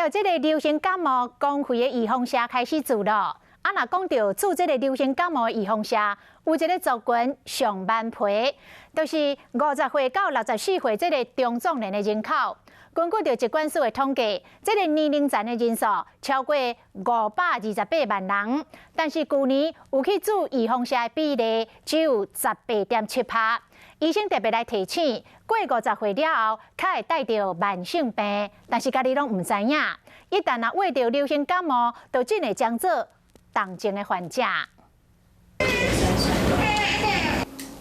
有这个流行感冒公费的预防车开始做了。啊，若讲到做这个流行感冒的预防车，有一个族群上万倍，就是50岁到64岁这个中壮年的人口。根据着疾管署的统计，这个年龄层的人数超过528万人，但是去年有去做预防车的比例只有18.7%。医生特别来提醒，过50岁了后，较会带着慢性病，但是家己拢唔知影。一旦若患着流行感冒，就真会将做重症的患者。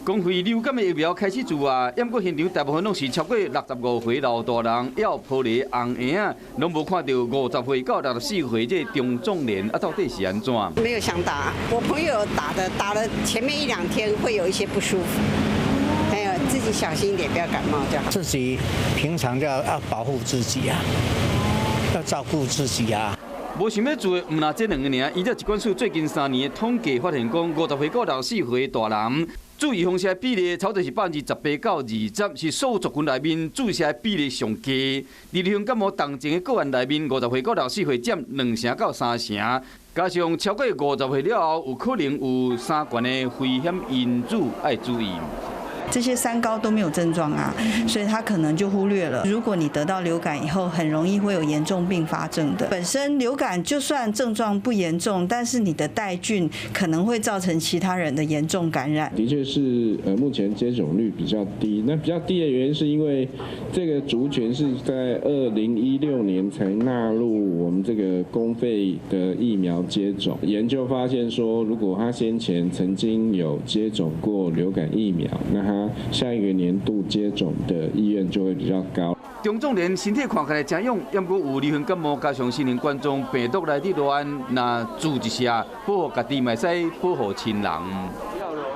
公费流感的疫苗开始做啊，不过现场大部分拢是超过65岁老大人，也有抱咧红婴仔，拢无看到50岁到64岁这中壮年啊，到底是安怎？没有想打，我朋友打了前面1、2天会有一些不舒服，还有自己小心一点，不要感冒就好。自己平常要保护自己啊，要照顾自己啊。 无想要做的，唔那这2个尔，依照疾管署最近3年的统计发现，讲50岁到64岁的大人做预防车比例，差不多是18%到20%，是所有族群内面注射比例上低。流行感冒重症的个案内面，50岁到64岁占2成到3成，加上超过50岁了后，有可能有3悬的危险因子要注意。 这些3高都没有症状啊，所以他可能就忽略了。如果你得到流感以后，很容易会有严重并发症的。本身流感就算症状不严重，但是你的带菌可能会造成其他人的严重感染。的确是目前接种率比较低。那比较低的原因是因为这个族群是在2016年才纳入我们这个公费的疫苗接种。研究发现说，如果他先前曾经有接种过流感疫苗，那他 下一个年度接种的意愿就会比较高。中壮年身体看起来真勇，不过有流行感冒加上新型冠状病毒来的乱，那注一下，保护家己，嘛使保护亲人。